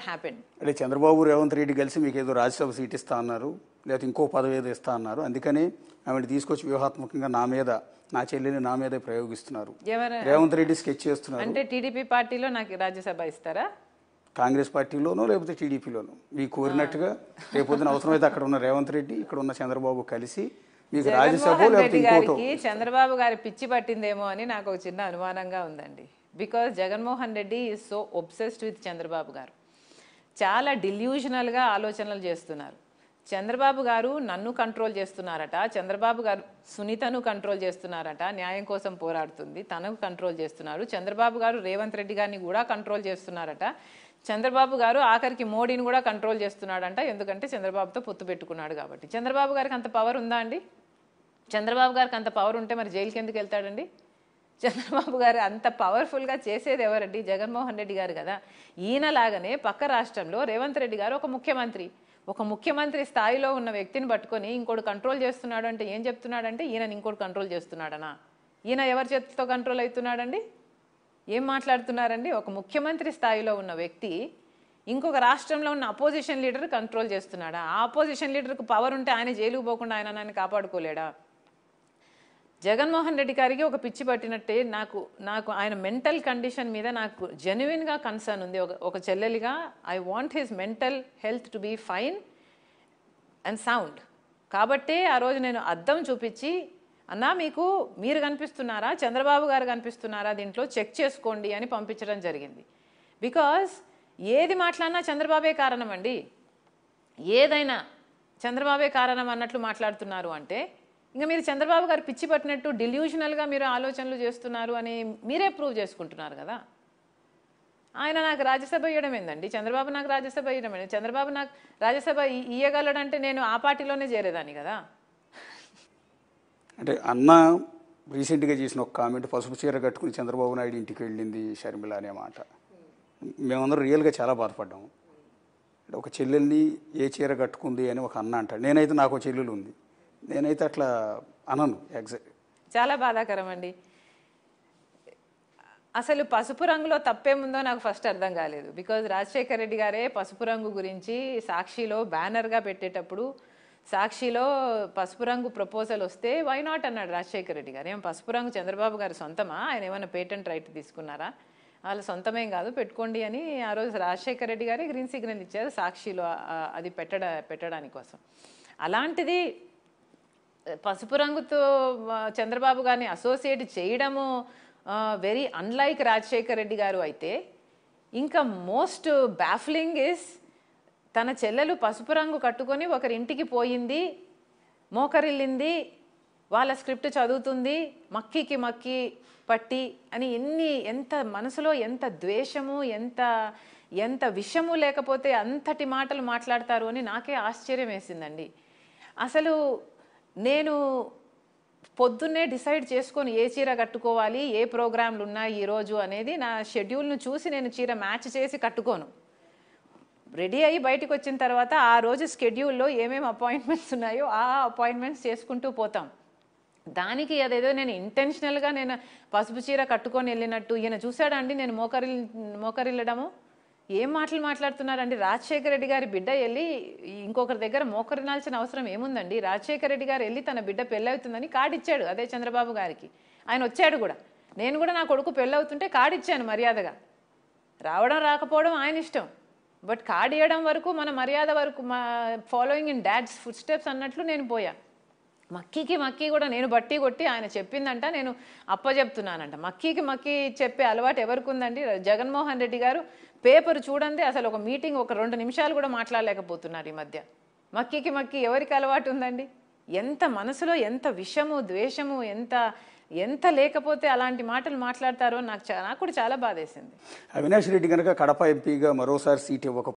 Happen. అంటే చంద్రబాబు రేవంత్ రెడ్డి కలిసి మీకు ఏదో రాజ్యసభ సీట్ ఇస్తా అన్నారు, లేకపోతే ఇంకో పదవి ఏదో ఇస్తా అన్నారు, అందుకని ఆమెను తీసుకొచ్చి వ్యూహాత్మకంగా నా చెల్లిని నా మీదే ప్రయోగిస్తున్నారు. రేవంత్ రెడ్డి స్కెచ్ చేస్తున్నారు. అంటే టీడీపీ పార్టీలో నాకు రాజ్యసభ ఇస్తారా? కాంగ్రెస్ పార్టీలోనో లేకపోతే టీడీపీలోనో మీకు కోరినట్టుగా రేపొద్దున అవసరమైతే అక్కడ ఉన్న రేవంత్ రెడ్డి, ఇక్కడ ఉన్న చంద్రబాబు కలిసి మీకు రాజ్యసభ లేకపోతే ఇంకోటో. చంద్రబాబు గారి పిచ్చి పట్టిందేమో అని నాకు ఒక చిన్న అనుమానంగా ఉందండి. Because Jaganmohan Reddy is so obsessed with Chandrababu గారు. చాలా డిల్యూషనల్గా ఆలోచనలు చేస్తున్నారు. చంద్రబాబు గారు నన్ను కంట్రోల్ చేస్తున్నారట, చంద్రబాబు గారు సునీతను కంట్రోల్ చేస్తున్నారట, న్యాయం కోసం పోరాడుతుంది తనకు కంట్రోల్ చేస్తున్నారు. చంద్రబాబు గారు రేవంత్ రెడ్డి గారిని కూడా కంట్రోల్ చేస్తున్నారట. చంద్రబాబు గారు ఆఖరికి మోడీని కూడా కంట్రోల్ చేస్తున్నాడంట, ఎందుకంటే చంద్రబాబుతో పొత్తు పెట్టుకున్నాడు కాబట్టి. చంద్రబాబు గారికి అంత పవర్ ఉందా అండి? చంద్రబాబు గారికి అంత పవర్ ఉంటే మరి జైలుకి ఎందుకు వెళ్తాడండి? చంద్రబాబు గారు అంత పవర్ఫుల్గా చేసేది ఎవరండి? జగన్మోహన్ రెడ్డి గారు కదా. ఈయనలాగానే పక్క రాష్ట్రంలో రేవంత్ రెడ్డి గారు ఒక ముఖ్యమంత్రి స్థాయిలో ఉన్న వ్యక్తిని పట్టుకొని ఇంకోటి కంట్రోల్ చేస్తున్నాడు అంటే ఏం చెప్తున్నాడంటే ఈయనని ఇంకోటి కంట్రోల్ చేస్తున్నాడనా? ఈయన ఎవరి చేతితో కంట్రోల్ అవుతున్నాడండి? ఏం మాట్లాడుతున్నారండి? ఒక ముఖ్యమంత్రి స్థాయిలో ఉన్న వ్యక్తి ఇంకొక రాష్ట్రంలో ఉన్న అపోజిషన్ లీడర్ కంట్రోల్ చేస్తున్నాడా? ఆ అపోజిషన్ లీడర్కి పవర్ ఉంటే ఆయన జైలుకు పోకుండా ఆయన కాపాడుకోలేడా? జగన్మోహన్ రెడ్డి గారికి ఒక పిచ్చి పట్టినట్టే నాకు ఆయన మెంటల్ కండిషన్ మీద నాకు జెన్యున్గా కన్సర్న్ ఉంది. ఒక చెల్లెలిగా I want his mental health to be fine and sound. కాబట్టే ఆ రోజు నేను అద్దం చూపించి, అన్నా మీరు కనిపిస్తున్నారా, చంద్రబాబు గారు కనిపిస్తున్నారా, దీంట్లో చెక్ చేసుకోండి అని పంపించడం జరిగింది. బికాజ్ ఏది మాట్లాడినా చంద్రబాబే కారణం అండి. ఏదైనా చంద్రబాబే కారణం అన్నట్లు మాట్లాడుతున్నారు అంటే ఇంకా మీరు చంద్రబాబు గారు పిచ్చి పట్టినట్టు డిల్యూషనల్గా మీరు ఆలోచనలు చేస్తున్నారు అని మీరే ప్రూవ్ చేసుకుంటున్నారు కదా. ఆయన నాకు రాజ్యసభ ఇవ్వడం ఏందండి? చంద్రబాబు నాకు రాజ్యసభ ఇవ్వడం ఏంటి? చంద్రబాబు నాకు రాజ్యసభ ఇవ్వగలడంటే నేను ఆ పార్టీలోనే చేరేదాన్ని కదా. అంటే అన్న రీసెంట్గా చేసిన ఒక కామెంట్, పసుపు చీర కట్టుకుని చంద్రబాబు నాయుడు ఇంటికి వెళ్ళింది షర్మిల అనే మాట, మేమందరం రియల్గా చాలా బాధపడ్డాము. ఒక చెల్లెల్ని ఏ చీర కట్టుకుంది అని ఒక అన్న అంటాడు. నేనైతే నాకు చెల్లెలు ఉంది, నేనైతే అట్లా అనను. ఎగ్జాక్ట్ చాలా బాధాకరం అండి. అసలు పసుపు రంగులో తప్పేముందో నాకు ఫస్ట్ అర్థం కాలేదు. బికాజ్ రాజశేఖర రెడ్డి గారే పసుపు రంగు గురించి సాక్షిలో బ్యానర్గా పెట్టేటప్పుడు, సాక్షిలో పసుపు రంగు ప్రపోజల్ వస్తే వై నాట్ అన్నాడు రాజశేఖర రెడ్డి గారు. ఏం పసుపు రంగు చంద్రబాబు గారు సొంతమా? ఆయన ఏమైనా పేటెంట్ రైట్ తీసుకున్నారా? వాళ్ళ సొంతమేం కాదు, పెట్టుకోండి అని ఆ రోజు రాజశేఖర రెడ్డి గారే గ్రీన్ సిగ్నల్ ఇచ్చారు సాక్షిలో అది పెట్టడానికి కోసం. అలాంటిది పసుపు రంగుతో చంద్రబాబు గారిని అసోసియేట్ చేయడము వెరీ అన్లైక్ రాజశేఖర రెడ్డి గారు. అయితే ఇంకా మోస్ట్ బ్యాఫ్లింగ్ ఇస్ తన చెల్లెలు పసుపు రంగు కట్టుకొని ఒకరింటికి పోయింది, మోకరిల్లింది, వాళ్ళ స్క్రిప్ట్ చదువుతుంది, మక్కి పట్టి అని ఎంత మనసులో ఎంత ద్వేషము, ఎంత విషము లేకపోతే అంతటి మాటలు మాట్లాడతారు అని నాకే ఆశ్చర్యం వేసిందండి. అసలు నేను పొద్దున్నే డిసైడ్ చేసుకొని ఏ చీర కట్టుకోవాలి, ఏ ప్రోగ్రాంలు ఉన్నాయి ఈరోజు అనేది నా షెడ్యూల్ను చూసి నేను చీర మ్యాచ్ చేసి కట్టుకోను. రెడీ అయ్యి బయటకు వచ్చిన తర్వాత ఆ రోజు స్కెడ్యూల్లో ఏమేమి అపాయింట్మెంట్స్ ఉన్నాయో ఆ అపాయింట్మెంట్స్ చేసుకుంటూ పోతాం. దానికి అదేదో నేను ఇంటెన్షనల్గా నేను పసుపు చీర కట్టుకొని వెళ్ళినట్టు ఈయన చూశాడా అండి నేను మోకరిల్లడము? ఏం మాటలు మాట్లాడుతున్నారండి? రాజశేఖర రెడ్డి గారి బిడ్డ వెళ్ళి ఇంకొకరి దగ్గర మోకరినాల్సిన అవసరం ఏముందండి? రాజశేఖర రెడ్డి గారు వెళ్ళి తన బిడ్డ పెళ్ళవుతుందని కార్డు ఇచ్చాడు అదే చంద్రబాబు గారికి. ఆయన వచ్చాడు కూడా. నేను కూడా నా కొడుకు పెళ్ళవుతుంటే కార్డు ఇచ్చాను మర్యాదగా. రావడం రాకపోవడం ఆయన ఇష్టం, బట్ కార్డు ఇవ్వడం వరకు మన మర్యాద వరకు following in dad's footsteps అన్నట్లు నేను పోయా. మక్కీ కూడా నేను బట్టి కొట్టి ఆయన చెప్పిందంట నేను అప్పచెప్తున్నానంట. మక్కీ చెప్పే అలవాటు ఎవరికి ఉందండి? జగన్మోహన్ రెడ్డి గారు పేపర్ చూడండి అసలు ఒక మీటింగ్ ఒక 2 నిమిషాలు కూడా మాట్లాడలేకపోతున్నారు ఈ మధ్య. మక్కీ ఎవరికి అలవాటు ఉందండి? ఎంత మనసులో ఎంత విషము ద్వేషము ఎంత లేకపోతే అలాంటి మాటలు మాట్లాడతారో నాకు కూడా చాలా బాధేసింది. అవినాష్ రెడ్డి కనుక కడప ఎంపీగా మరోసారి సీట్ ఇవ్వక